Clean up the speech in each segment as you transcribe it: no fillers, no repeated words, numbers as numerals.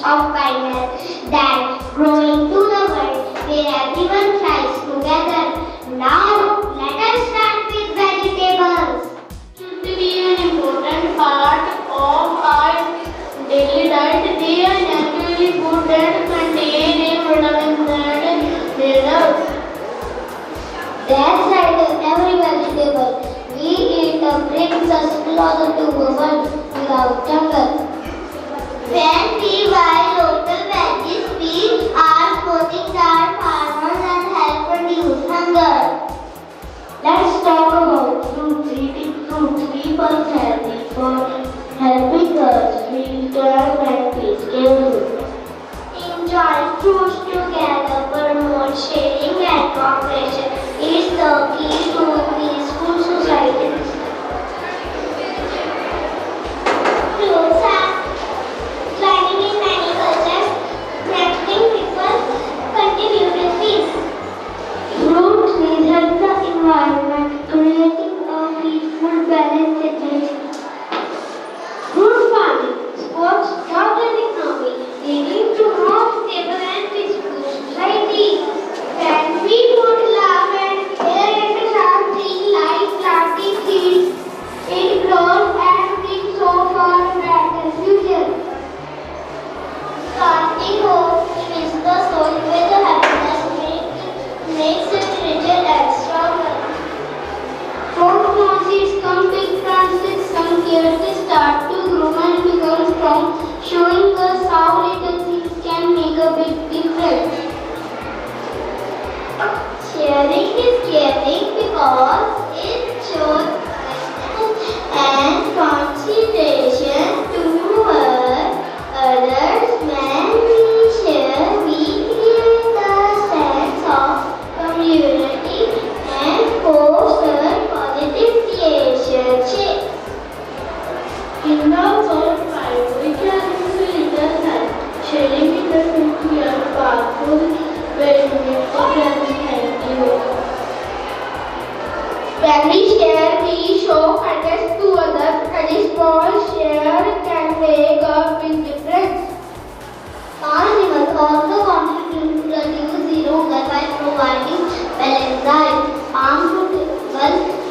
of kindness that grow into the world where everyone thrives together. Now, let us start with vegetables. Should be an important part of our daily diet. They are naturally food that contain vitamins and minerals. That's right, every vegetable we eat brings us closer to a world without jungle. When we buy local veggies, we are supporting our farmers and help reduce hunger. Let's talk about fruits. Eating fruits keep us healthy for helping us feel calm and peaceful. Enjoy fruits together promote sharing and cooperation. Is the key to a peaceful society. Fruits are thriving in many cultures, connecting people, contributing peace. Fruits help the environment, creating a peaceful, balanced situation. Fruit farming supports local economy, leading to more stable and peaceful society. When we put love and care into something like planting seeds, it grows and brings hope for a better future. Planting hope fills the soul with happiness, makes it richer and stronger. From small seeds come big plants with some care. They start to grow and become strong, showing us how little things can make a big difference. Sharing is caring because it shows kindness and consideration toward others. When we share, we create a sense of community and foster positive relationships. In the first five, we can use a little help. Sharing with the food we are powerful. Very thank you. When we share, we show kindness to others, and a small share can make a big difference. Animals also contribute to reduce zero hunger by providing balanced diet. Farm fruits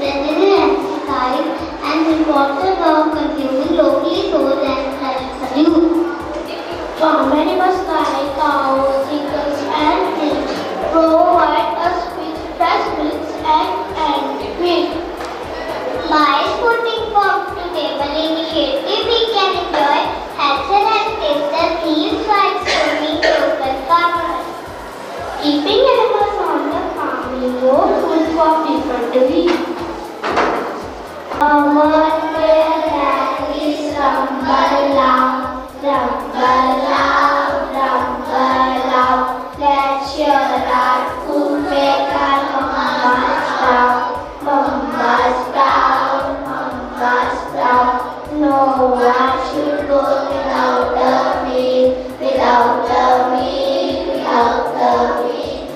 resilient exercise and important of consuming locally sourced and fresh produce. Farm animals like cows, chickens, and pigs provide us with fresh milk, eggs, and meat. By putting farm to table initiative, we can enjoy healthier and tastier meals while supporting local farmers. Keeping animals on the farm is more food for people to eat. Our land is rumble loud, let's share our food, make our mama's proud. No one should go without a meal.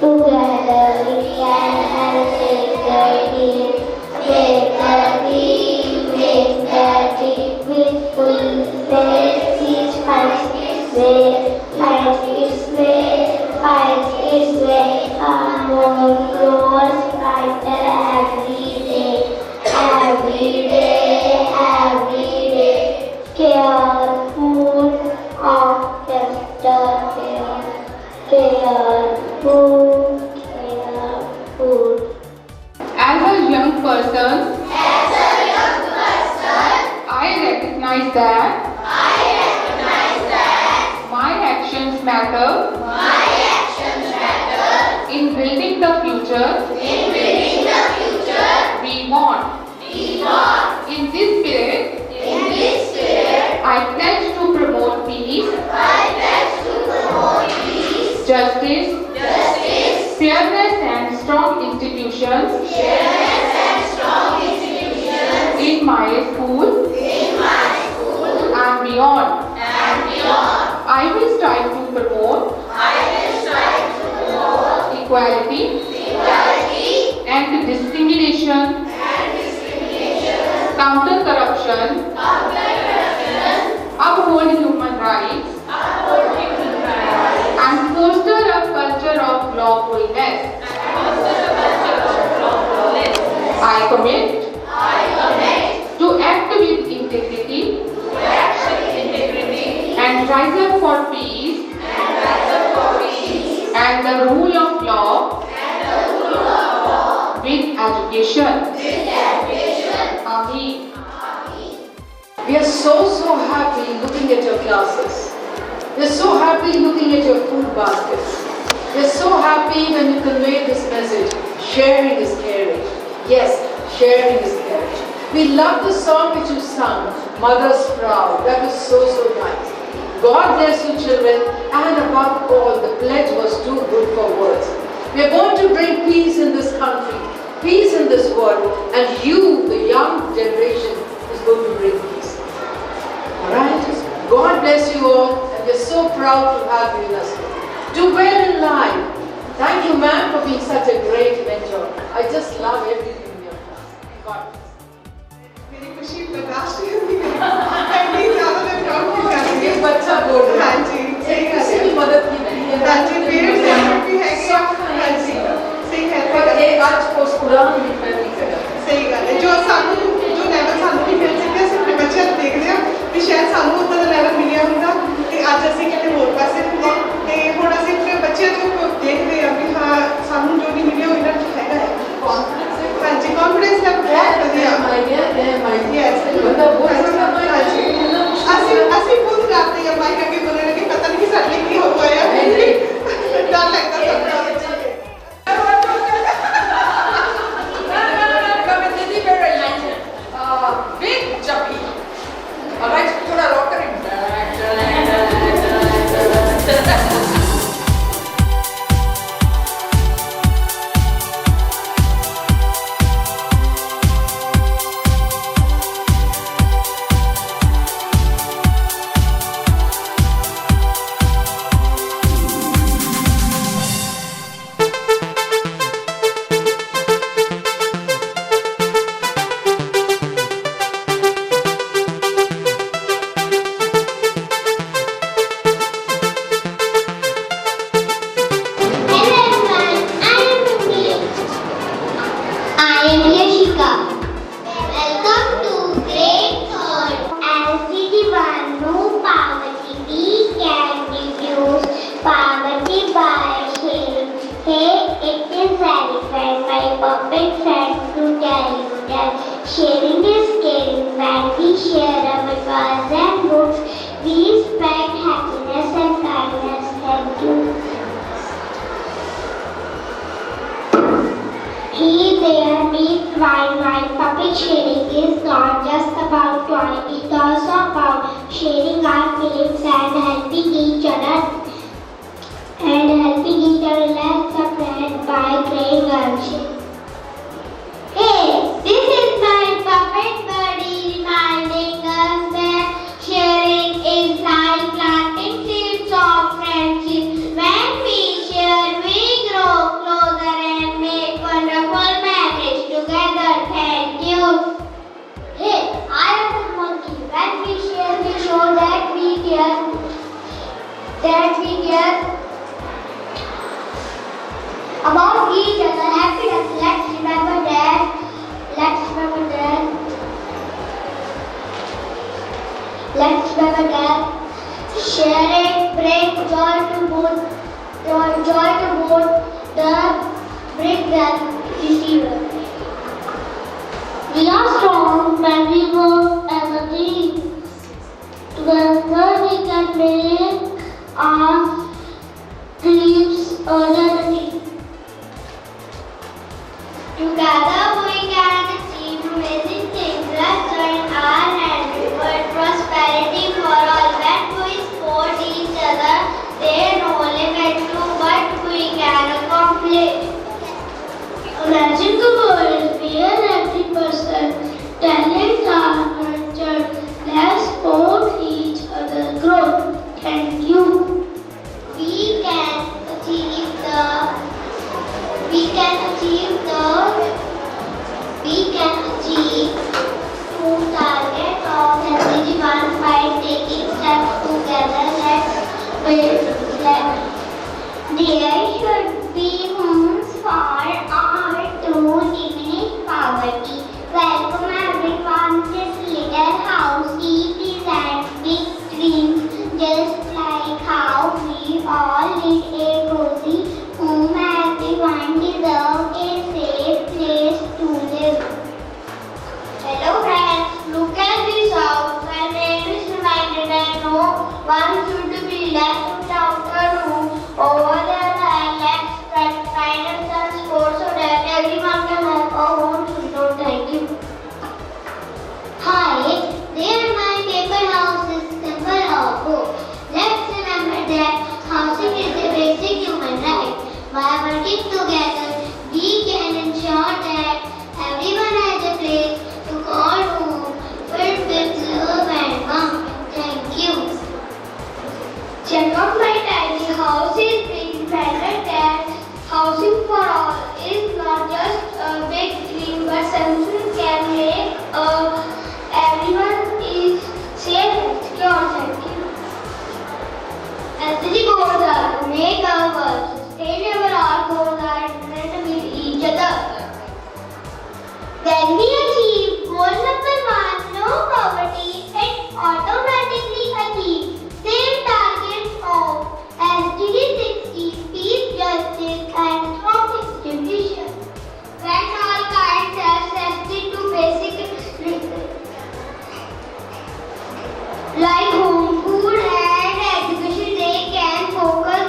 Together we can help make the deal with full faith. Each finds its way, our world grows brighter every day. Careful of yesterday, careful. As a young person, I recognize that my actions matter in building the future we want. In this spirit, I pledge to promote peace, justice, fairness and strong institutions in my school and beyond. I will strive to promote equality and discrimination, counter corruption, uphold human rights, and rise up for peace and the rule of law with education. Amen. We are so happy looking at your classes. We are so happy looking at your food baskets. We are so happy when you convey this message. Sharing is caring. Yes, sharing is caring. We love the song which you sung, Mother's Proud. That was so nice. God bless you children, and above all, the pledge was too good for words. We are going to bring peace in this country, peace in this world, and you, the young generation, is going to bring peace. Alright? God bless you all, and we're so proud to have you in us. Do well in life. Thank you, ma'am, for being such a great mentor. I just love everything in your class. God bless. मेरी खुशी बर्दाश्त नहीं होती है। इतनी ज़्यादा मैं proud feel कर रही हूँ। बच्चा बोल रहा है। हाँ जी, सही है। किसी भी मदद की नहीं है। हाँ जी, parents support भी है कि हाँ जी, सही है। पर एक आज कोर्स पूरा नहीं करा। सही गल है। जो सानू जो level सानू नहीं मिल सकिया, सिर्फ अपने बच्चे देख रहे हैं कि शायद सानू उतना दा level मिलिया होगा कि आज असीं किते होर पासे होंगे। ते हुण असीं अपने बच्चे जो देख रहे हैं कि हाँ सानू जो नहीं मिलिया वो इन्हां च हैगा है। हाँ जी, confidence level बहुत बढ़िया। Yes, ਅਸੀਂ ਖੁਦ ਡਰਦੇ ਹਾਂ ਮਾਈਕ ਅੱਗੇ ਬੋਲਣ ਲੱਗੇ ਪਤਾ ਨਹੀਂ ਕਿ ਸਾਡੇ ਲਈ ਕੀ ਹੋ ਗਿਆ ਹੈ ਡਰ ਲੱਗਦਾ ਸਭ ਨੂੰ Big jumpy. Alright, थोड़ा rock करें. Sharing is caring. When we share our toys and books, we spread happiness and kindness. Thank you. Hey there, meet my puppet. Sharing is not just about toy. It's also about sharing our feelings and helping each other. Let's spread by playing and sharing. Hey, this is my puppet buddy reminding us that sharing is like planting seeds of friendship. When we share, we grow closer and make wonderful memories together. Thank you. Hey, I am the monkey. When we share, we show that we care. About each other, happiness. Let's remember that. Sharing brings joy to both the bringer and receiver. We are strong when we work as a team. Together we can make our dreams a reality. Together we can achieve amazing things. Let's join our hands toward prosperity for all. When we support each other, there no limit to what we can accomplish. Imagine the world where every person talents are nurtured. Let's support each other's growth. Thank you. We can achieve two targets of SDG 1 by taking steps together. There should be homes for all to eliminate poverty. Welcome everyone. This little house is designed big dreams. Just One should be left without a roof over their head. Let's spread kindness and support so that everyone can have a home to know. Thank you. Hi, there my paper house is simple or hope. Let's remember that housing is a basic human right. By working together, we can ensure that everyone has a place to call home, filled with love and warmth. Thank you. Check out my tiny house is being better that housing for all is not just a big dream but something can make everyone is safe and secure. Thank you. SDG goals are to make our world sustainable. Our goals are different with each other. When we achieve goal number 1, no poverty, it automatically achieves same targets of SDG 60, peace, justice and strong institutions. When all kinds have access to basic like home, food and education, they can focus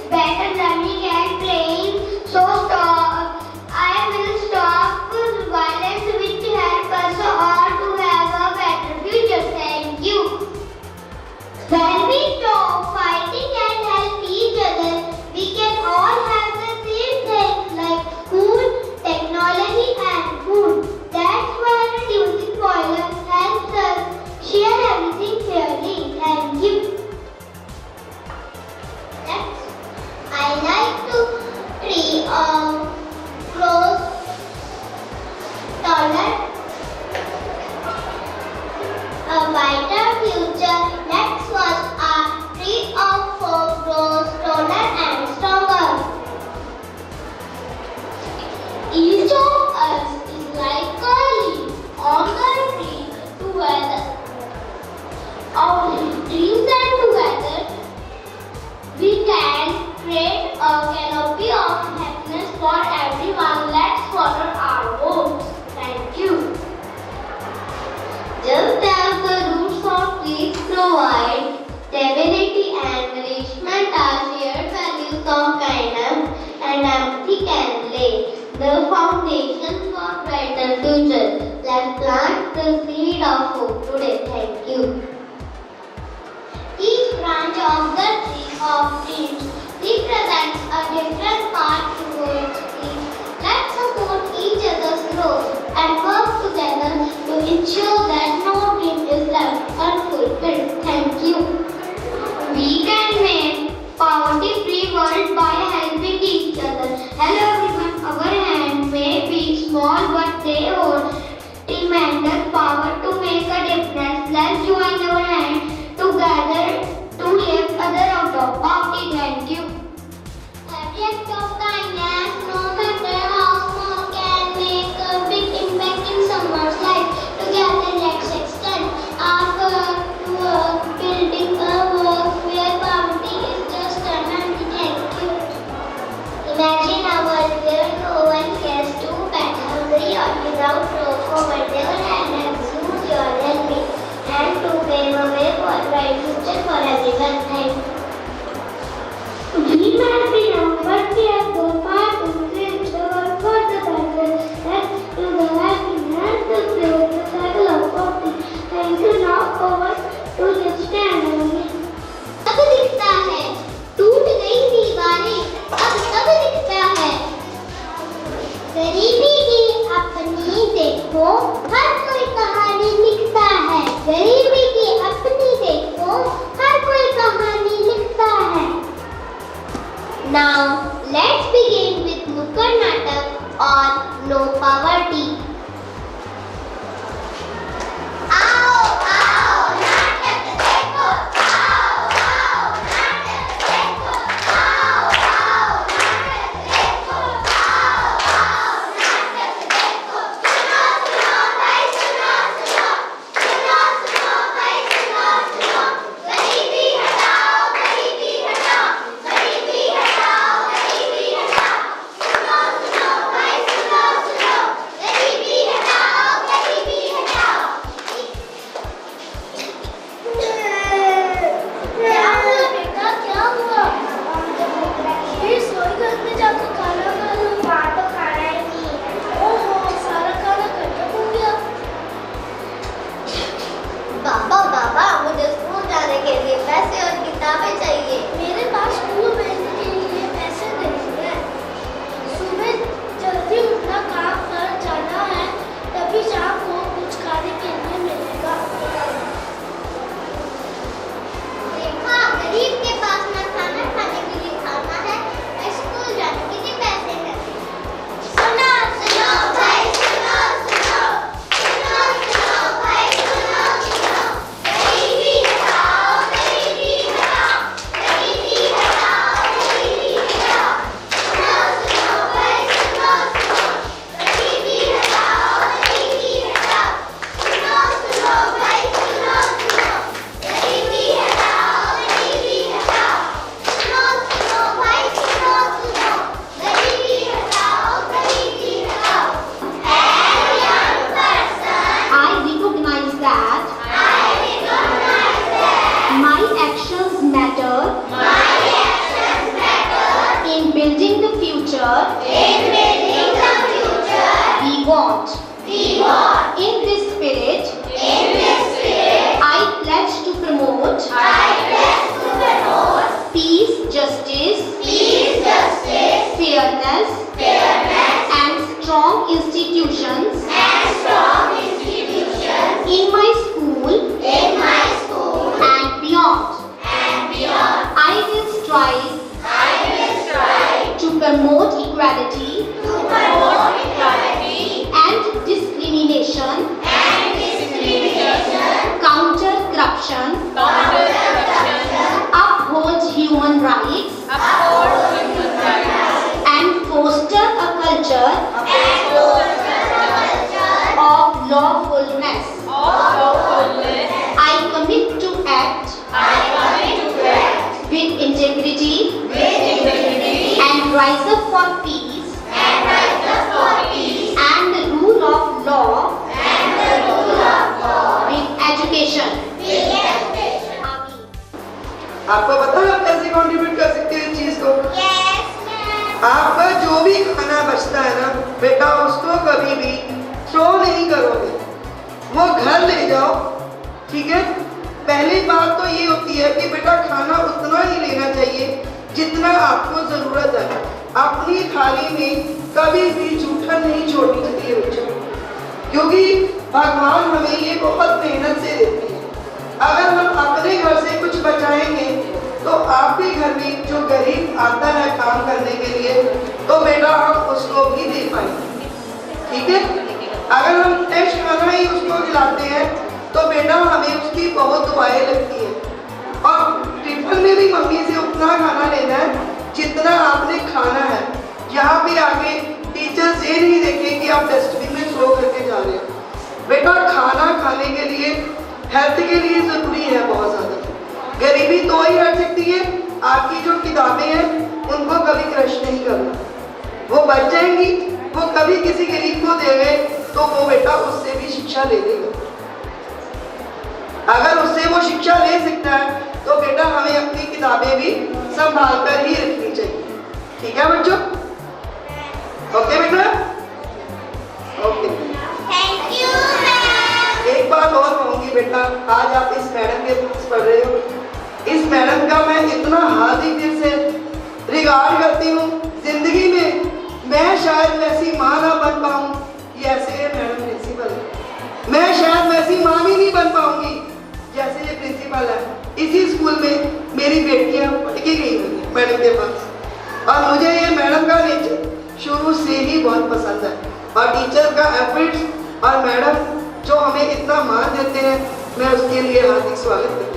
better learning and playing. So I will stop violence which help us all to have a better future. Thank you. When we stop fighting and help each other, we can all have the same things like school, technology and food. That's why reducing violence helps us share everything fairly. Thank you. Next, I like to tree grows taller. A brighter future. Next was a tree of hope grows taller and stronger. Each of us is like a leaf on the tree together. Our dreams and together we can create a canopy of happiness for everyone. Let's follow our goals. Thank you. Just as the roots of trees provide stability and nourishment, our shared values of kindness and empathy can lay the foundation for brighter future. Let's plant the seed of hope today. Thank you. Each branch of the tree of dreams represents a different path towards peace. Let's support each other's growth and work together to ensure that no dream is left unfulfilled. Thank you. We can make poverty-free world by helping each other. Hello everyone. Our hands may be small but they hold tremendous power to make a difference. Let's join our hands together to lift other out of poverty. Thank you. Every act of kindness, no matter how small, can make a big impact in someone's life. Together, let's extend our work, building a world where poverty is just an empty. Thank you. Imagine a world where no one cares to beg, hungry or without rope over their hand and use your helping and to pave a way for a bright future for everyone. Thank you. We must be numbered careful, far to save the world for the better. Let's do the happiness to break the cycle of poverty. Thank you. Now over to the stand. अब दिखता है टूट गई दीवारें, अब सब दिखता है गरीबी की अपनी देखो, हर कोई कहानी लिखता है। गरीबी की अपनी देखो, हर कोई कहानी लिखता है। Now let's begin with Nukkad Natak on no poverty. आओ आओ नाटक देखो, आओ आओ नाटक देखो, आओ आओ नाटक देखो, आओ आओ नाटक देखो। सुनो सुनो भाई सुनो सुनो, सुनो सुनो भाई सुनो सुनो। गरीबी हटाओ, गरीबी हटाओ, गरीबी हटाओ, with integrity and rise up for peace and the rule of law with education. आपको पता है आप कैसे कंट्रीब्यूट कर सकते हो इस चीज को? आपका जो भी खाना बचता है ना बेटा, उसको कभी भी थ्रो नहीं करोगे, वो घर ले जाओ, ठीक है? पहली बात तो ये होती है कि बेटा खाना उतना ही लेना चाहिए जितना आपको जरूरत है। अपनी थाली में कभी भी जूठन नहीं छोड़नी चाहिए बच्चों, क्योंकि भगवान हमें ये बहुत मेहनत से देते हैं। अगर हम अपने घर से कुछ बचाएंगे तो आपके घर में जो गरीब आता है काम करने के लिए, तो बेटा हम उसको भी दे पाएंगे, ठीक है? अगर हम फ्रेश खाना ही उसको खिलाते हैं तो बेटा हमें उसकी बहुत दुआएं लगती है। और टिफिन में भी मम्मी से उतना खाना लेना है जितना आपने खाना है। यहाँ पे आके टीचर्स ये नहीं देखें कि आप डस्टबिन में थ्रो करके जा रहे हो। बेटा खाना खाने के लिए हेल्थ के लिए ज़रूरी है बहुत ज़्यादा। गरीबी तो ही हट सकती है, आपकी जो किताबें हैं उनको कभी क्रश नहीं करना, वो बच जाएंगी, वो कभी किसी गरीब को देवे तो वो बेटा उससे भी शिक्षा ले लेगा। अगर उससे वो शिक्षा ले सकता है तो बेटा हमें अपनी किताबें भी संभाल कर ही रखनी चाहिए, ठीक है बच्चों? ओके बेटा, ओके। Thank you. एक बात और कहूँगी बेटा, आज आप इस मैडम के बुक्स पढ़ रहे हो, इस मैडम का मैं इतना हार्दिक दिल से रिगार्ड करती हूँ। जिंदगी में मैं शायद वैसी माँ ना बन पाऊँ जैसे ये मैडम प्रिंसिपल है। मैं शायद वैसी माँ भी नहीं बन पाऊंगी जैसे ये प्रिंसिपल है। इसी स्कूल में मेरी बेटियाँ पढ़ के गई हुई हैं मैडम के पास, और मुझे ये मैडम का नेचर शुरू से ही बहुत पसंद है। और टीचर का एफर्ट्स और मैडम जो हमें इतना मान देते हैं, मैं उसके लिए हार्दिक स्वागत करती हूँ।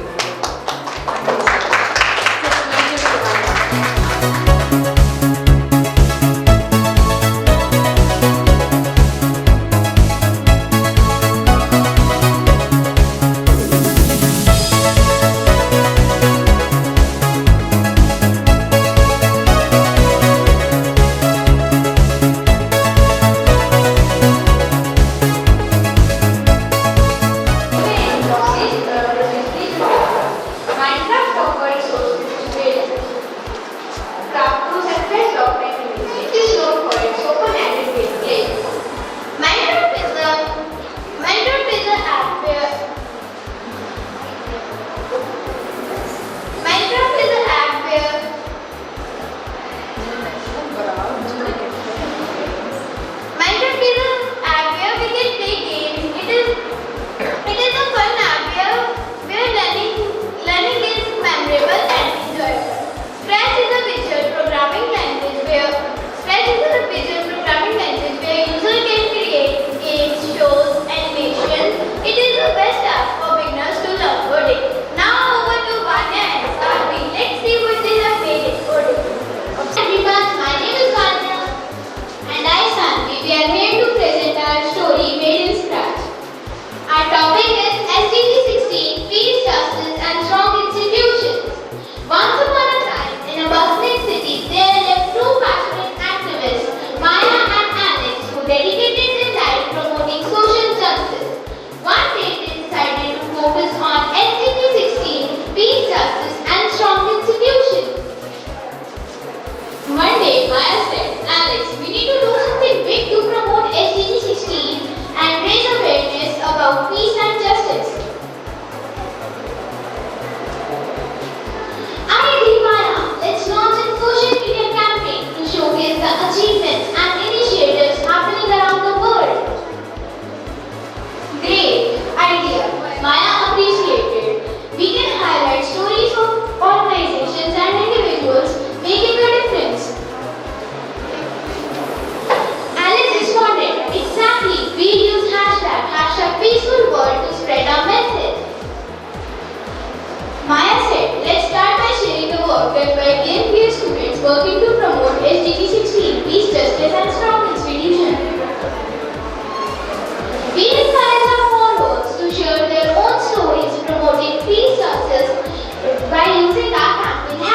by using our campaign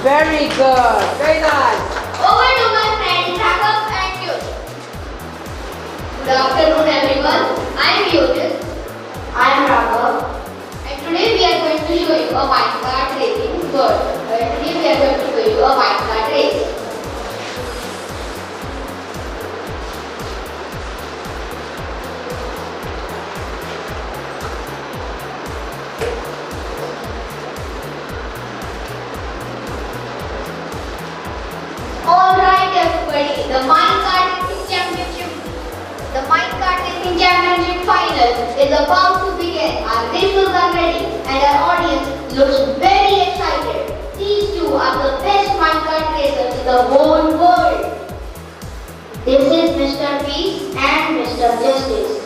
Very good. Very nice. Over to my friend Raghav and Yojit. Good afternoon everyone. I am Yojit. I am Raghav. And today we are going to show you a minecart racing bird. Today we are going to show you a minecart race. Alright everybody, the minecart racing championship. The minecart racing championship final is about to begin. Our racers are ready and our audience looks very excited. These two are the best minecart racers in the whole world. This is Mr. Peace and Mr. Justice.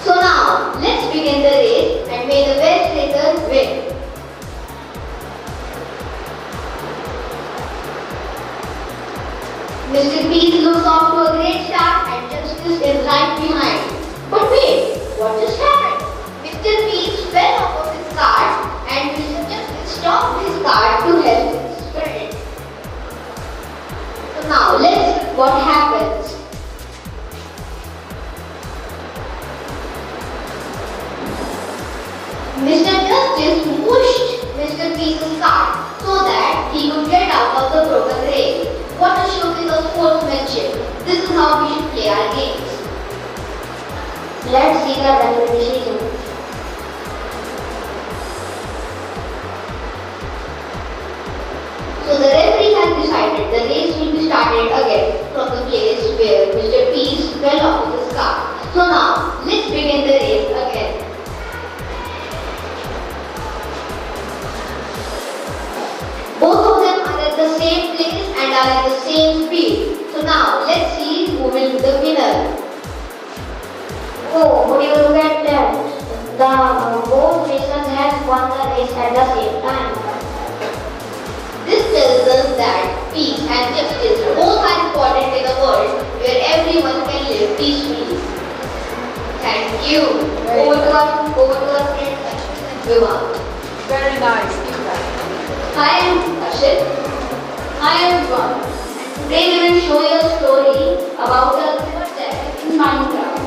So now, let's begin the race and may the best racers win. Mr. Peace looks off to a great start and Justice is right behind. But wait, what just happened? Mr. Peace fell off of his cart and Mr. Justice stopped his cart to help his friend. So now let's see what happens. Mr. Justice pushed Mr. Peace's cart so that he could get out of the broken race. What a showcase of sportsmanship. This is how we should play our games. Let's see the referee decision. So the referee has decided the race will be started again from the place where Mr. Peace fell off his car. So now, let's begin the race again. Both of them are at the same place and are at the same speed. So now, let's see who will be the winner. Oh, would you look at that? Both racers have won the race at the same time. This tells us that peace and justice both are important in a world where everyone can live peacefully. Thank you. Over to our friend Vivek. Very nice. Keep that. Hi, I am Ashit. Hi everyone. Today we will show you a story about a lumberjack in Minecraft.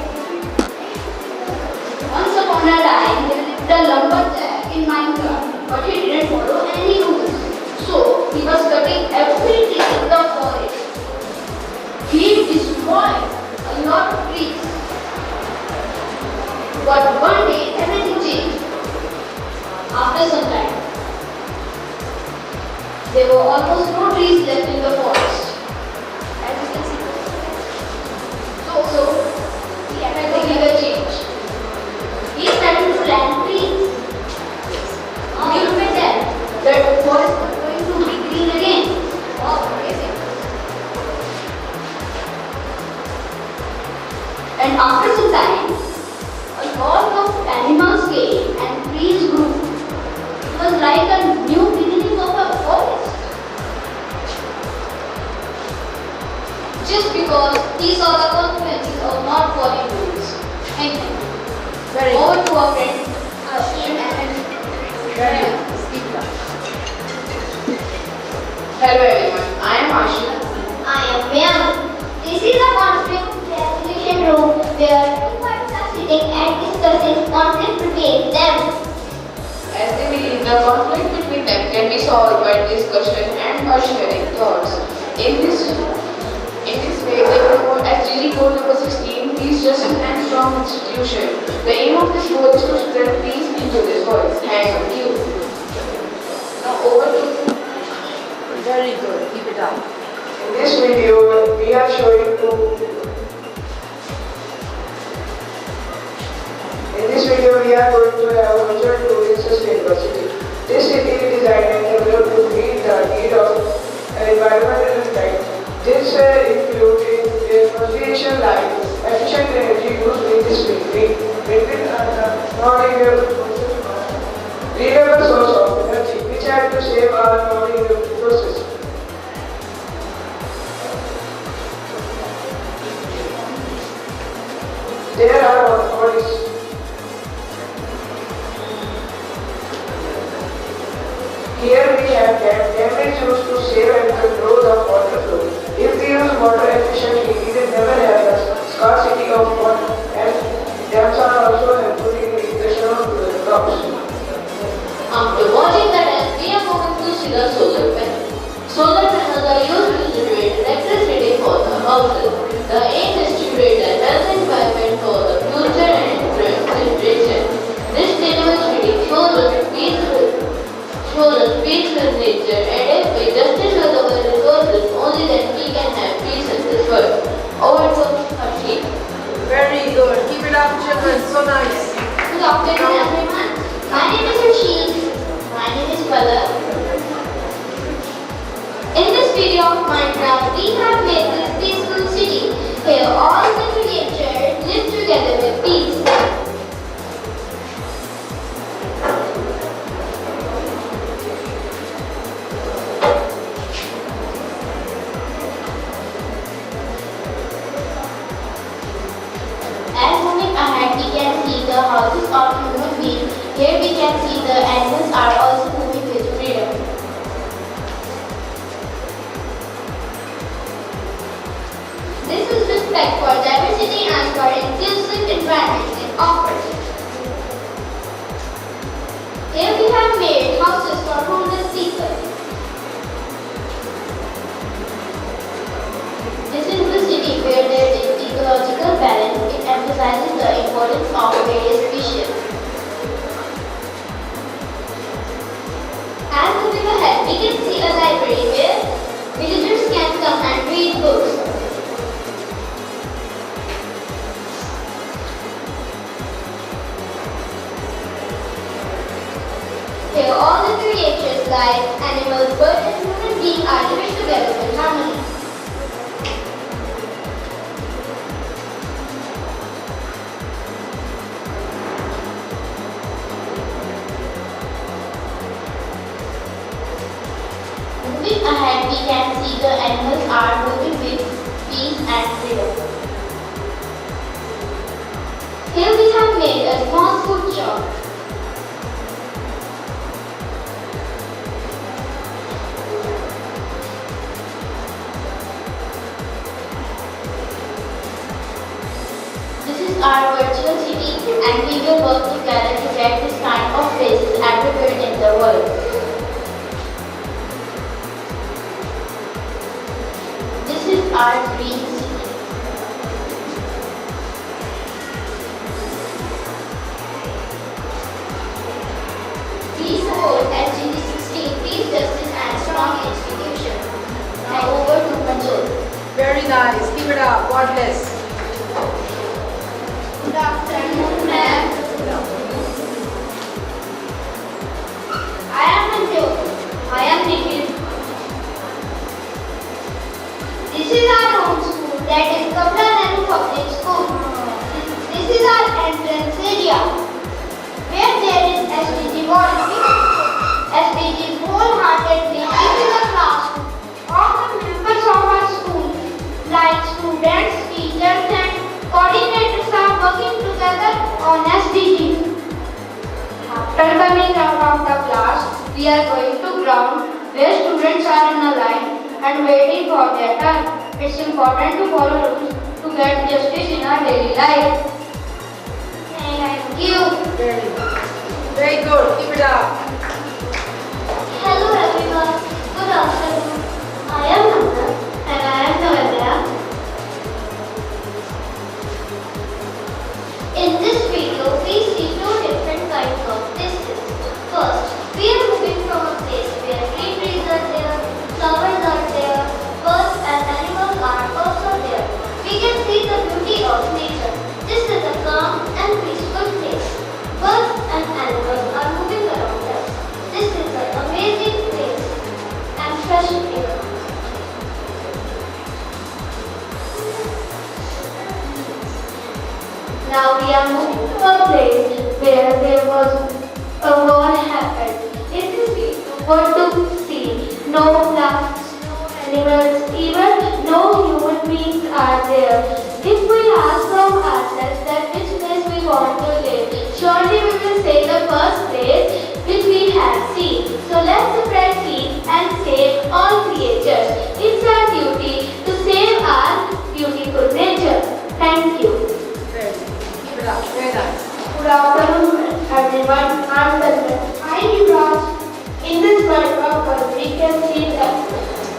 Once upon a time, there lived a lumberjack in Minecraft, but he didn't follow any rules. So he was cutting every tree in the forest. He destroyed a lot of trees. But one day everything changed. After some time, there were almost no trees left in the forest. As you can see. So he had to give a change. He started to plant trees. You look at that. The forest was going to be green again. Wow, amazing. And after some time, a lot of animals came and trees grew. It was like a new beginning of a forest. Just because he saw the consequences of not following rules. Thank you. Very Over good. to our friend Ashim and Very nice. Keep that. Hello everyone, I am Ashim. I am Miyam. This is a conflict resolution room where two parties are sitting and discussing conflict between them. As they believe the conflict between them can be solved by discussion and by sharing thoughts. In this way, they promote SDG goal number 16, peace, justice and strong institution. The aim of this goal is to spread peace into this world. Thank you. Now over to Very good. Keep it up. In this video, we are showing you. In this video, we are going to have a virtual tour in sustainability. This city is designed and developed to meet the need of environmental impact. This includes conservation light, efficient energy use in this building, maintain renewable source of energy, which help to save our non-renewable resources. There are all these. Here we have are also helpful in migration of crops. After watching the test, we are moving to see the solar panel. Solar panels are used to generate electricity for the houses. The aim is to create a healthy environment for the future and influence temperature. This diversity shows us peace with nature, and if we justice with our resources, only then we can have peace in this world. Over to Harshit. Very good. Keep it up, children. So nice. Good afternoon, everyone. My name is Rashid. My name is Palak. In this video of Minecraft, we have made this peaceful city. Here, all the creatures live together with peace. As moving ahead, we can see the houses of human beings. Here we can see the animals are also moving with freedom. This is respect for diversity and for inclusive environment it offers. Here we have made houses for homeless people. This is the city where there is ecological balance. It emphasizes the importance of various species. As moving ahead, we can see a library where visitors can come and read books. Here, all the creatures like animals, birds, and human beings are living together in harmony. Moving ahead, we can see the animals are moving with peace and freedom. Here we have made a small food shop. This is our virtual city, and we will work together to get this kind of places everywhere in the world. This is our green city. We support SDG 16, peace, justice, and strong institutions. Now over to Manjul. Very nice. Keep it up. God bless. Good afternoon, ma'am. I am Manjul. I am Nikhil. This is our home school, that is Kamla Nehru Public School. This is our entrance area, where there is SDG volunteers. SDG wholeheartedly into the classroom. All the members of our school, like students, teachers, and coordinators are working together on SDG. After coming out of the class, we are going to ground where students are in a line and waiting for their turn. It's important to follow rules to get justice in our daily life. Thank you. Very good. Keep it up. Hello everyone. Good afternoon. I am Nanda and I am Navadya. In this video, we see two different kinds of places. First, we are moving from a place where green trees are there, flowers are there, birds and animals are also there. We can see the beauty of nature. This is a calm and peaceful place. Birds and animals are moving around us. This is an amazing place and fresh air. Now we are moving to a place where there was a war happened. In this video, what to see? No plants, no animals, even no human beings are there. If we ask from ourselves that which place we want to live, surely we will say the first place which we have seen. So let's spread peace and save all creatures. It's our duty to save our beautiful nature. Thank you. Keep it up. Very nice. Good afternoon, everyone. I'm Tanmay. Hi, Yuvraj. In this World Cup, we can see that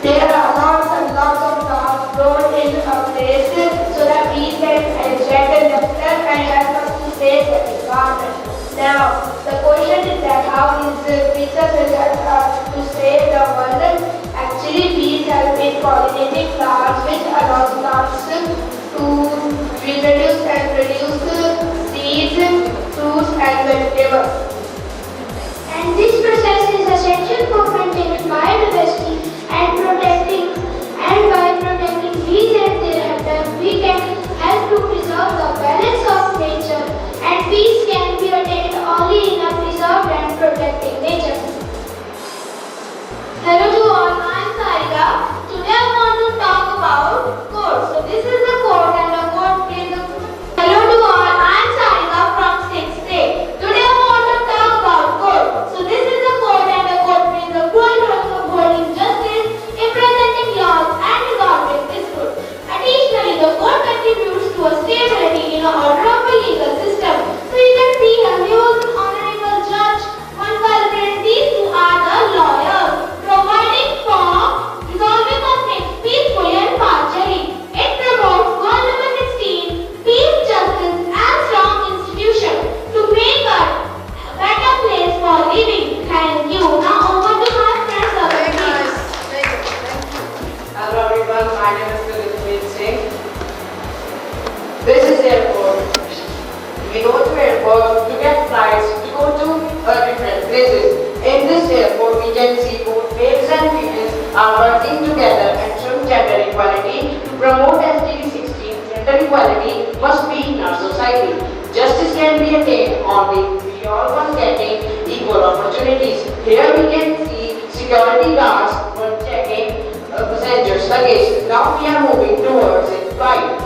there are lots and lots of cars brought in a place so that we can enjoy the themselves and help us to save the environment. Now, the question is that how is pizza will help us to save the world? Actually, bees help in pollinating plants, which allows plants to reproduce and produce seeds, fruits and vegetables. And this process is essential for maintaining biodiversity and by protecting bees and their habitat, we can help to preserve the balance of nature, and peace can be attained only in a preserved and protected nature. Hello to all, I am Sarika. Today I want to talk about code. So this is the code and the code is the... Hello to all, I am Sarika from 6th grade. Today I want to talk about code. So this is the code and the code plays a crucial role of holding justice, implementing laws and resolving disputes. Additionally, the code contributes to a stability in the order of a legal system. So you can see here we have an honorable judge, one culprit, these two are the lawyers, providing for resolving conflicts peacefully and partially. It promotes goal number 16, peace, justice and strong institution to make a better place for living. Thank you. Now over to my friends. Very nice. Very good. Thank you. Hello everyone, my name is Dilipmeet Singh. This is the airport. We go to airport to get flights to go to different places. In this airport, we can see both males and females are working together and showing gender equality. To promote SDG 16, gender equality must be in our society. Justice can be attained only if we all are getting equal opportunities. Here we can see security guards were checking passengers' luggage. Now we are moving towards a flight.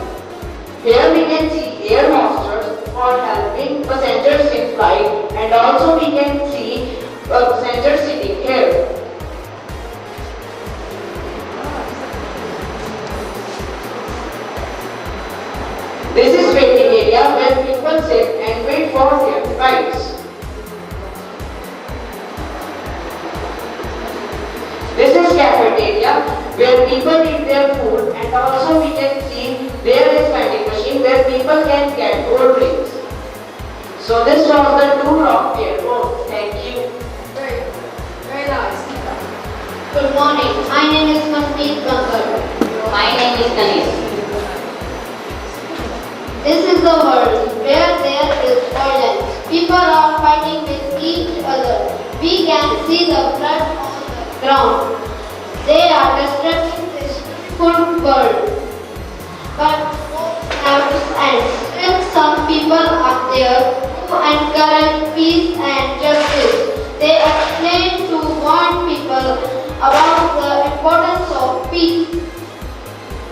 Here we can see air hostess for helping passengers in flight, and also we can see passengers sitting here. This is waiting area where people sit and wait for their flights. This is cafeteria where people eat their food, and also we can see there is vending machine where people can get cold drinks. So this was the tour of airport. Thank you. Very good. Very nice. Good morning. My name is Manpreet Bankar. My name is Ganesh. This is the world where there is violence. People are fighting with each other. We can see the blood on the ground. They are disrupting this good world. But never ends. Still some people are there who encourage peace and justice. They explain to warn people about the importance of peace.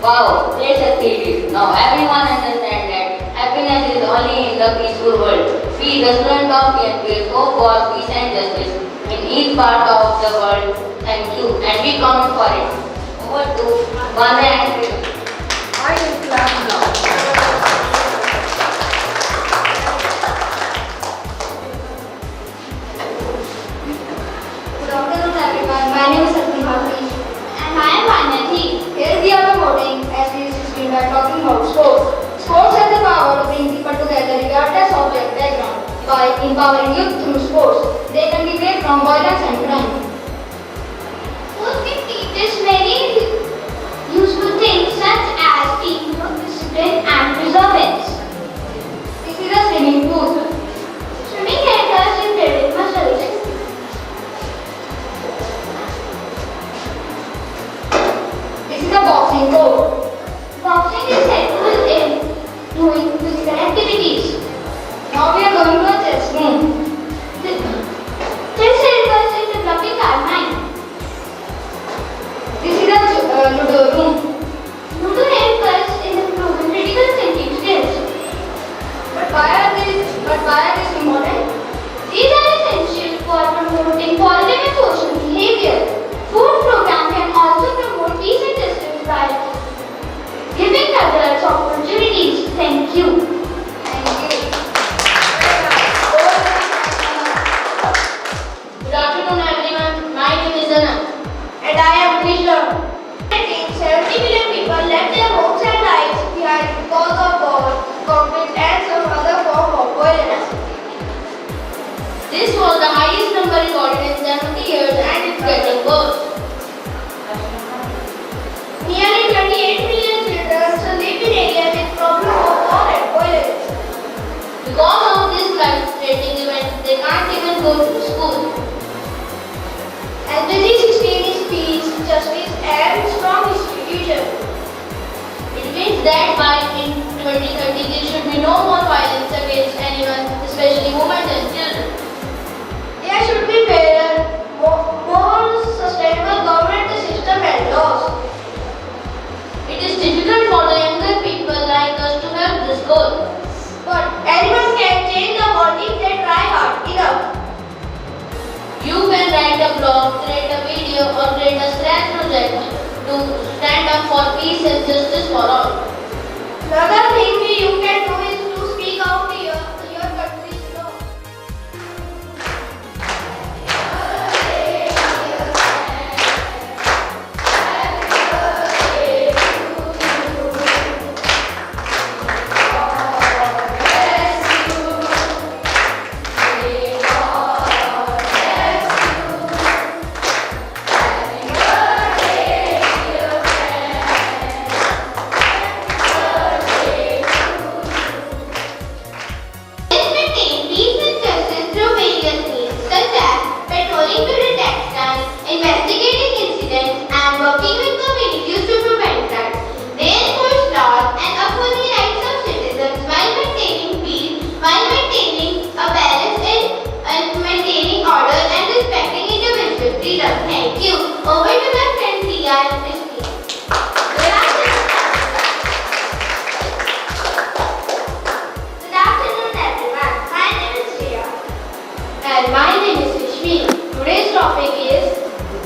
Wow, they succeeded. Now everyone understands that happiness is only in the peaceful world. We, the students of PNP, hope for peace and justice in each part of the world. Thank you, and we count for it. Over to Bande and Krish. I will clap now. Good afternoon everyone. My name is Satyan Bhavi. And I am Vanyati. Here we are promoting SDG 16 by talking about sports. Sports has the power to bring people together regardless of their background. By empowering youth through sports, they can be free from violence and crime. Sports can teach us many useful things such as teamwork, discipline and perseverance. This is a swimming pool. Swimming helps us in building muscles. This is a boxing court. Boxing is helpful in doing physical activities. Now we are going to a chess room. Chess helps us in Because of this life-threatening event, they can't even go to school. SDG 16 is peace, justice and strong institution. It means that by in 2030 there should be no more violence against anyone, especially women and children. There should be fairer, more sustainable government system and laws. It is difficult for the younger people like us to help this goal. But anyone can change the world if they try hard enough. You can write a blog, create a video or create a STAN project to stand up for peace and justice for all. Another thing you can do is to speak out your country's law. Thank you. Over to my friend Priya and Christine. Good afternoon everyone. My name is Priya. And my name is Rishmi. Today's topic is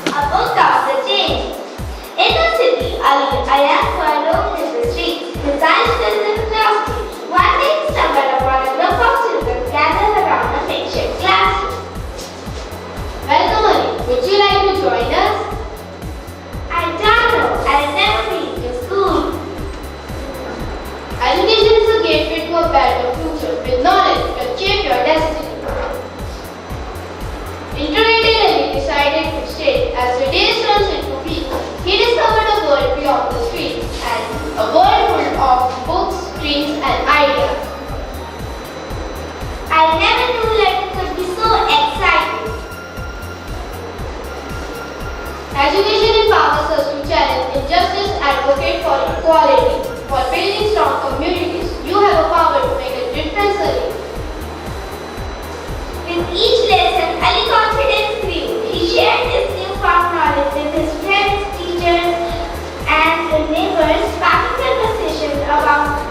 About the change. In the city, I am following the streets. The science in the classroom. One day, stumbled upon a group of children gathered around a makeshift classroom. welcome Ali. Would you like to join us? I don't know. I've never been to school. Education is a gateway to a better future. With knowledge, you can shape your destiny. Integrated Ali decided to stay. As the days turns into weeks, he discovered a world beyond the streets and a world full of books, dreams, and ideas. I never knew life could be so exciting. Education empowers us to challenge injustice, advocate for equality, for building strong communities. You have a power to make a difference, Ali. With each lesson, Ali's confidence grew. He shared his newfound knowledge with his friends, teachers, and the neighbors, sparking conversations about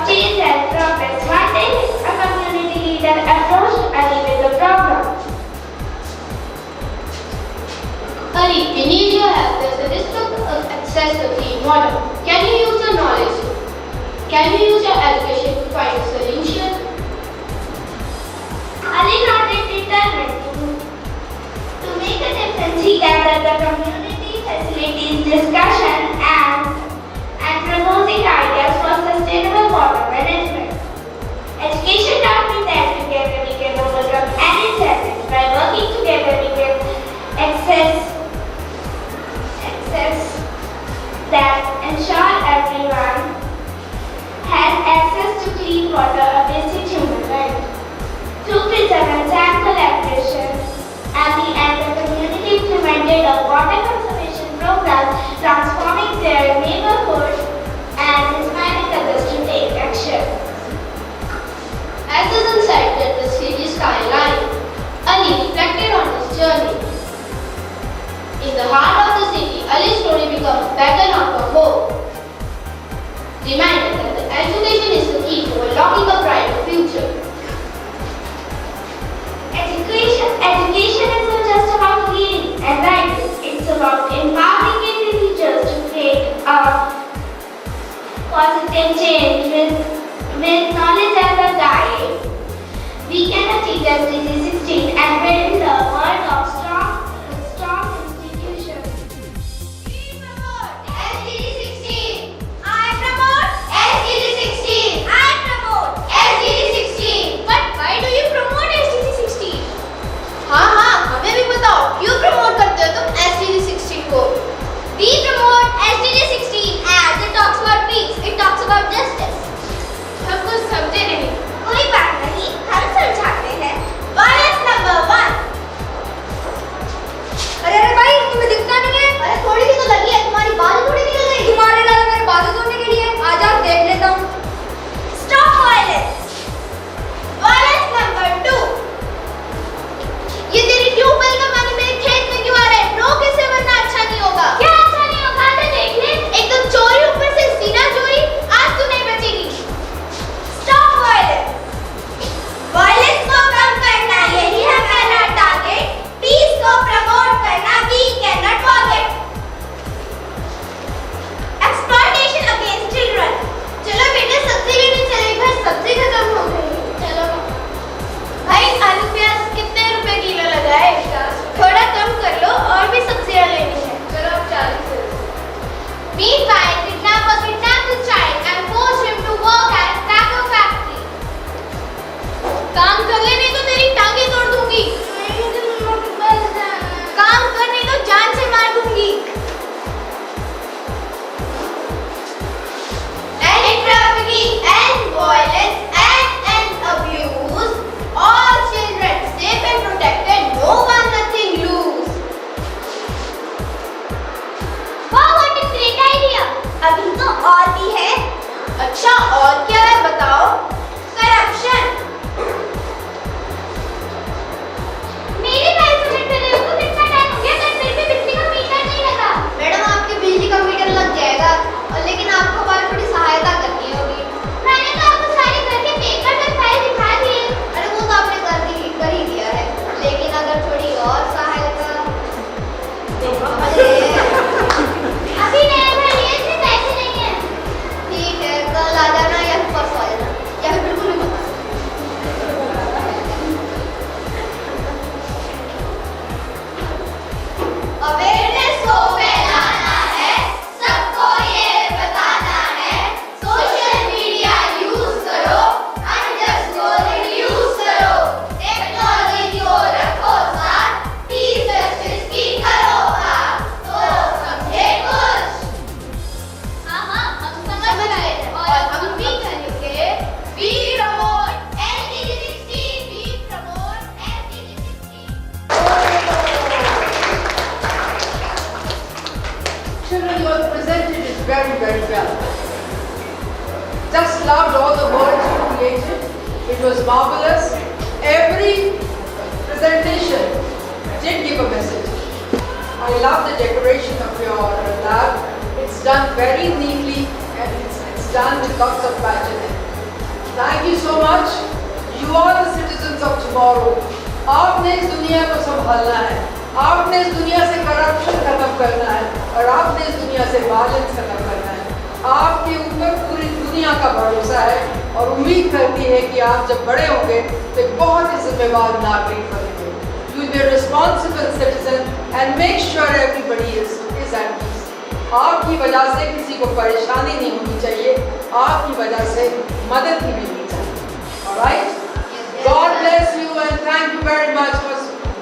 change and progress. One day, a community leader approached Ali with a problem. Ali, we need your help. There's a district access to clean water. Can you use your knowledge? Can you use your education to find a solution? Ali nodded determined to make a difference. He gathered the community facilities discussion and proposing ideas for sustainable water management. Education taught me that together we can overcome any challenge. By working together we can access that ensure everyone has access to clean water, a basic human right. Through perseverance and collaboration, Ali and the community implemented a water conservation program, transforming their neighborhood and inspiring others to take action. As the sun set at the city skyline, Ali reflected on his journey. In the heart of the city, Ali's story becomes better not for hope. Reminded that the education is the key to unlocking a brighter future. Education isn't just about reading and writing. It's about empowering individuals to create a positive change with knowledge as a guide. We can achieve SDG 16 and build a world of strong institutions. We promote SDG 16. I promote SDG 16. I promote SDG 16. But why do you promote SDG 16? हाँ हमें भी बताओ क्यों promote करते हो तुम SDG 16 को? We promote SDG 16 as it talks about peace, it talks about justice. was marvelous. Every presentation did give a message. I love the decoration of your lab. It's done very neatly and it's done with lots of passion. Thank you so much. You are the citizens of tomorrow. आपने इस दुनिया को संभालना है, आपने इस दुनिया से करप्शन खत्म करना है और आपने इस दुनिया से वायलेंस खत्म करना है। आपके ऊपर पूरी दुनिया का भरोसा है और उम्मीद करती है कि आप जब बड़े होंगे तो एक बहुत ही जिम्मेदार नागरिक बनेंगे। You will be a responsible citizen and make sure everybody is at peace. आपकी वजह से किसी को परेशानी नहीं होनी चाहिए, आपकी वजह से मदद भी मिलनी चाहिए। Alright? God bless you and thank you very much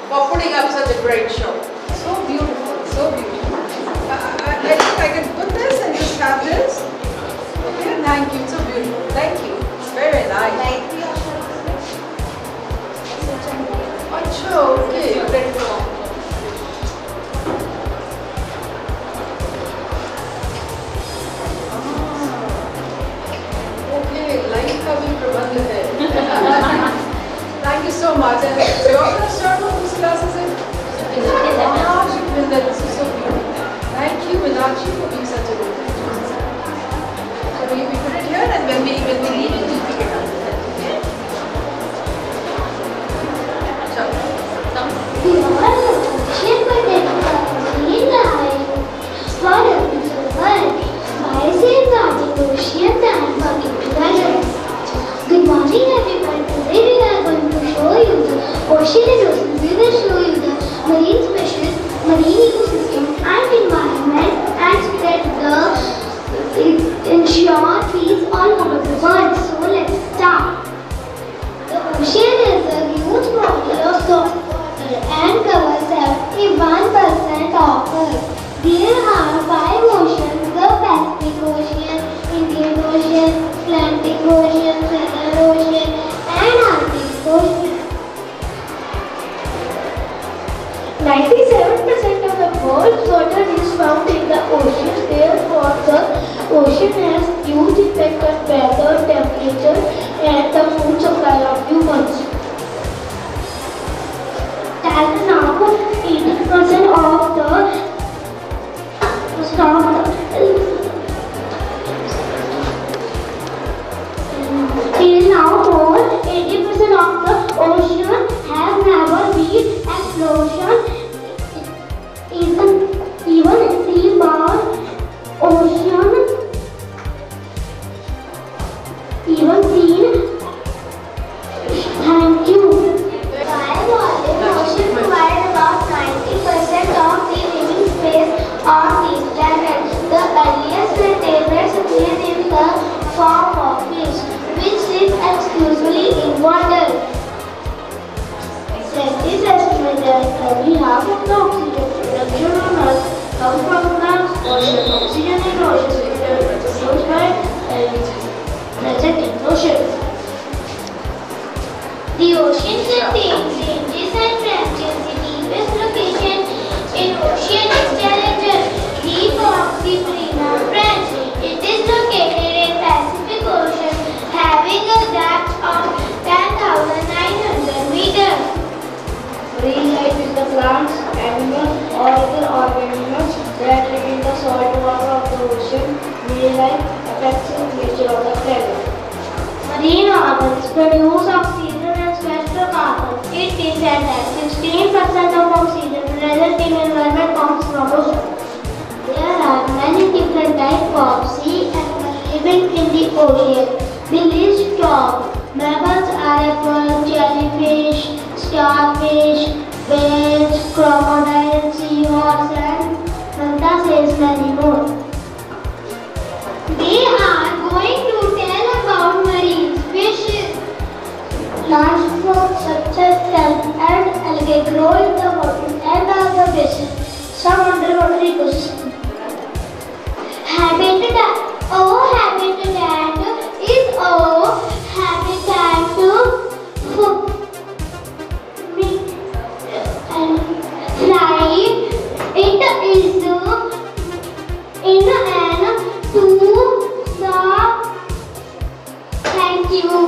for putting up such a great show. So beautiful, so beautiful. I think I can put this and just have this. Okay, thank you, so beautiful. Thank you. It's very nice. Acha, okay. Okay, light का भी प्रबंध है। Thank you so much. And your class started whose class is it? Minda, this is so beautiful. Thank you, Minachi, for being such a good teacher. So we put it here and when we leave it, we'll pick it up. Okay? We are shepherded in life for a beautiful world by safeguarding the ocean and working together. Good morning, everyone. Today we are going to show you the ocean and oceans. We will show you the marine species, marine ecosystem and environment and spread the ensure peace all over the world. So let's start. The ocean is a huge body of salt water and covers 71% of Earth. There are 5 oceans: the Pacific Ocean, Indian Ocean, Atlantic Ocean, Southern Ocean, and Arctic Ocean. 97% of the world's water is found in the ocean. Therefore, the ocean has huge effect on weather, temperature, and the food supply of humans. As now, 80% of the till now, more 80% of the ocean have never been explosion. Even seaboard ocean, even seen. Thank you. While ocean provide about 90% of the living space on this planet, the earliest vertebrates appeared in the form of fish, which live exclusively in water. Scientists estimate that nearly half of the oxygen production on Earth comes from plants. Oxygen in oceans is produced by present in oceans. The ocean contains ranges and branches. The deepest location in ocean is Challenger Deep of the Mariana Trench. It is located in Pacific Ocean, having a depth of 10,900 meters. Marine life is the plants, animals, or other organisms that live in the salt water of the ocean. Marine life affects the nature of the planet. Marine animals produce oxygen and sequester carbon. It is said that 16% of oxygen present in environment comes from ocean. There are many different types of sea animals living in the ocean. The list of mammals are apple, jellyfish, starfish, whales, crocodile, seahorse, and Nanda says many more. They are going to tell about marine species. Plants such as kelp and algae grow in the water and other bases. Some underwater ecosystem. Habitat is a habitat for and fly. It is in and to the. Thank you.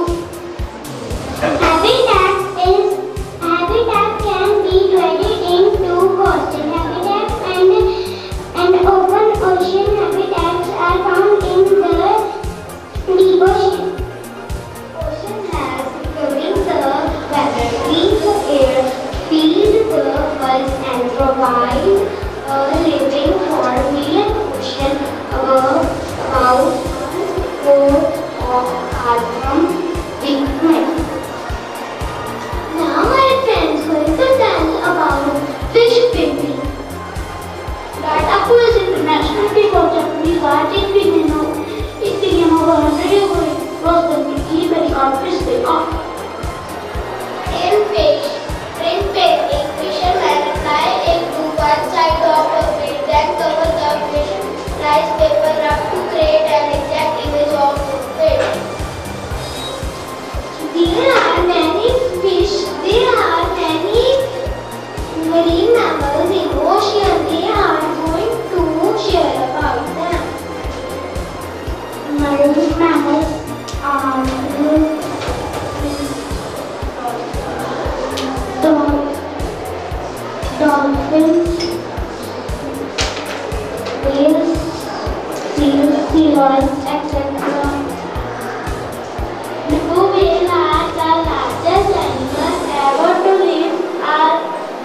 There are many fish, there are many marine mammals in ocean. They are going to share about them. Marine mammals are dolphins, whales, seals, seahorses, etc. Blue whale are the largest animals ever to live our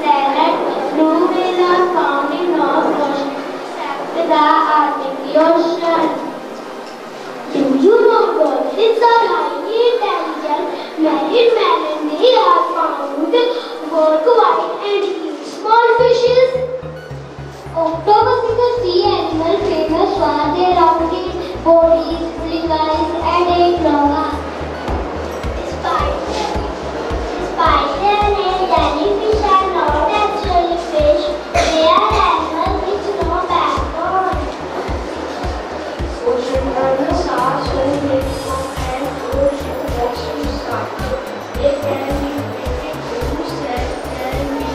planet. Blue whale are found in all oceans except the Arctic Ocean. Do you know dolphins are highly intelligent marine mammals? They are found worldwide and eat small fishes. Octopus is a sea animal famous for their rounded bodies, big eyes, and a long arm. Spider and jellyfish are not actually fish. They are animals with no backbone. Ocean animals are so big and ocean vessels are. They can be pretty loose and can be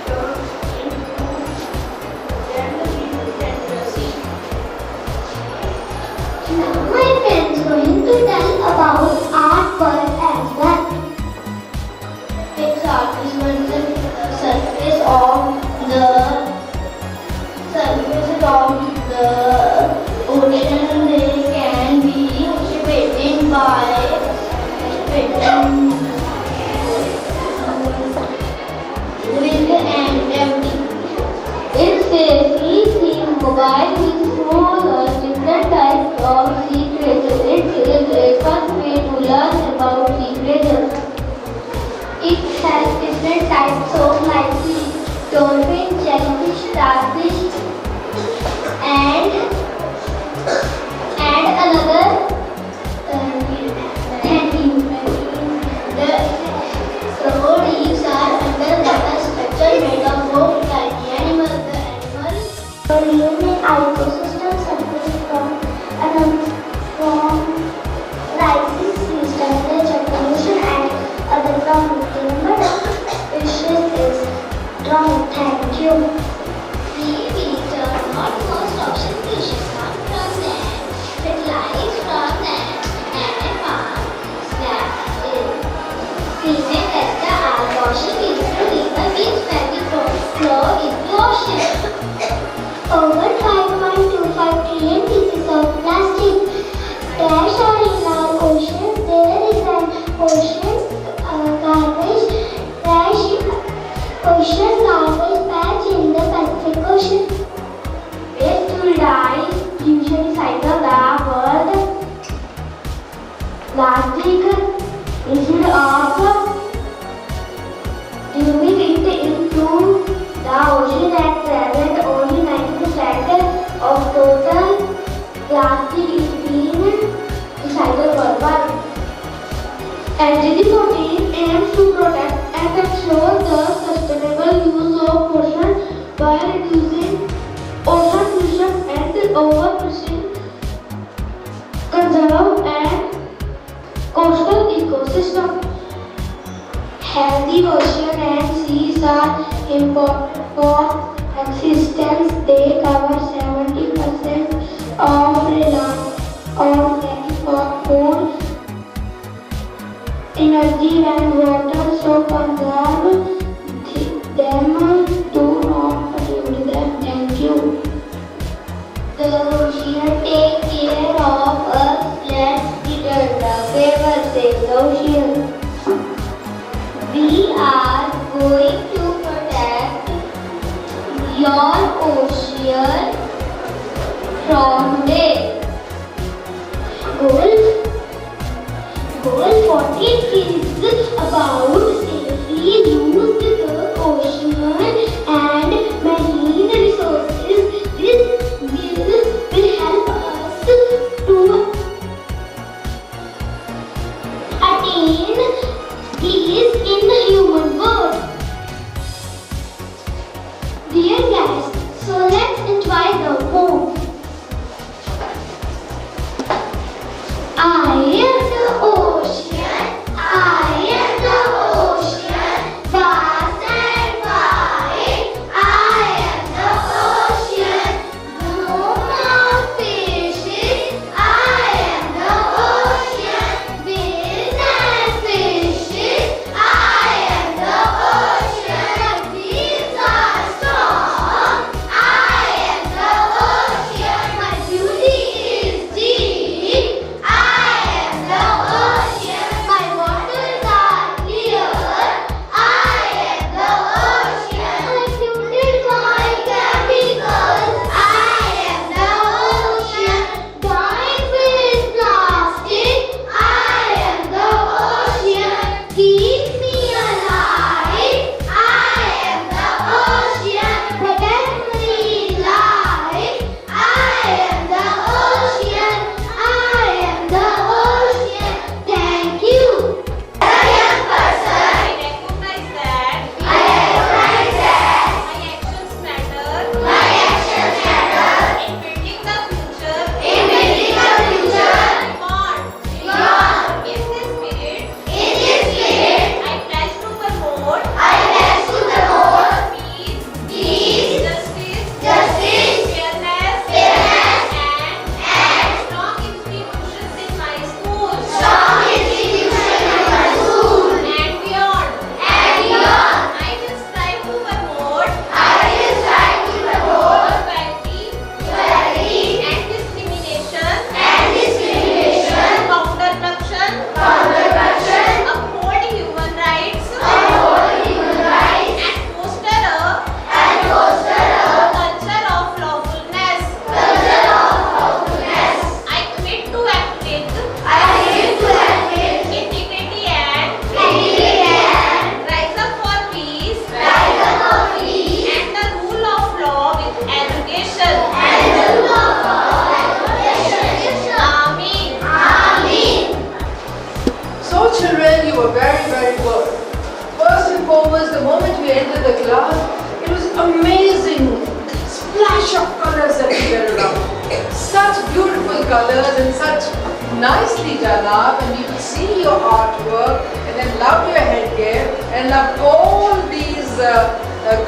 turned into fantasy. Now my friend is going to tell about art world as well. Pixar is when the surface of the ocean. They can be written by wind and empty. It's safely seen mobile with smaller different types of sea creatures. It is a fun way to learn about sea creatures. It has different types of like dolphin, jellyfish, starfish, and another the coral reefs are underwater structure made of rock tiny animals. The animals in ecosystem suffering from rising sea temperature, pollution, and other problems. The number of fishes is drowned. Thank you. We return not most of species come from land, fertilized from land, and farms that is cleaner as the are washing into river which when we flow into the ocean. Over 5.25 trillion pieces of plastic trash are in our oceans. There is an ocean garbage patch in the Pacific Ocean. Waste to die usually cycle the world. Plastic instead of dumping it into the ocean at present, only 90% of total plastic is being recycled worldwide. LGD 14 aims to protect and ensure the sustainable use of ocean by reducing ocean pollution and overfishing, conserve and coastal ecosystem. Healthy ocean and seas are important for existence. They cover 70% of land for food, energy and water, so conserve them, do not pollute them. Thank you. The ocean take care of us. Let's return the favor, save the ocean. We are going to protect your ocean from today. Goal 14 is about safely use the ocean and marine resources. This will help us to attain peace in the human world. Dear guys, so let's enjoy the poem. we entered the class, it was amazing splash of colors that we were around. Such beautiful colors and such nicely done up, and you could see your artwork and then love your headgear and love all these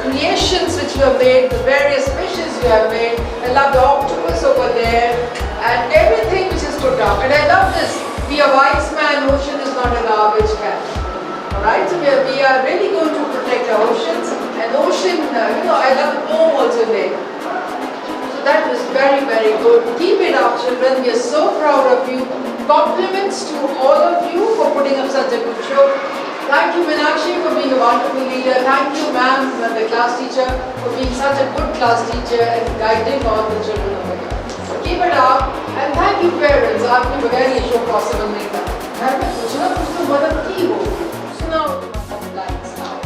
creations which you have made, the various fishes you have made. I love the octopus over there and everything which is put up. And I love this. Be a wise man, ocean is not a garbage can. Alright, so we are really going to protect our oceans. And ocean, I love O also there. So that was very, very good. Keep it up, children. We are so proud of you. Compliments to all of you for putting up such a good show. Thank you, Meenakshi, for being a wonderful leader. Thank you, ma'am, the class teacher, for being such a good class teacher and guiding all the children over here. So keep it up. And thank you, parents. आपके बगैर ये show possible नहीं था. घर में कुछ ना कुछ तो मदद की हो. सुनाओ likes now.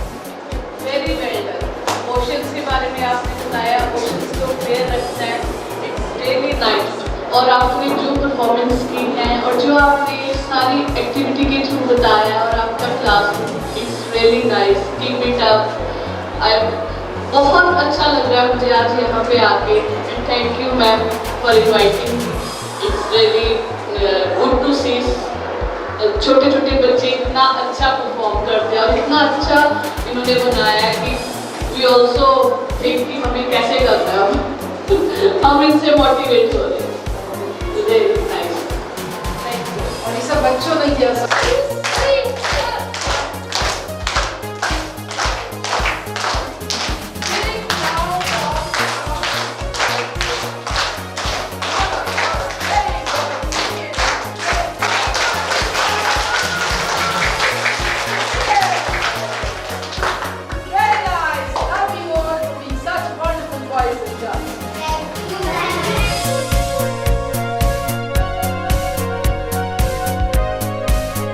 Very well done. Oceans के बारे में आपने बताया. Oceans को फेयर रखना है. It's really nice. और आपने जो परफॉर्मेंस की है और जो आपने सारी एक्टिविटी के थ्रू बताया और आपका class it's really nice. Keep it up. बहुत अच्छा लग रहा है मुझे आज यहाँ पे आके. And thank you ma'am for inviting. It's really good to see छोटे छोटे बच्चे इतना अच्छा परफॉर्म करते हैं और इतना अच्छा इन्होंने बनाया है कि वी ऑल्सो थिंक कि हमें कैसे करना है. हम इनसे मोटिवेट हो रहे हैं. Very nice. और ये सब बच्चों ने किया सब.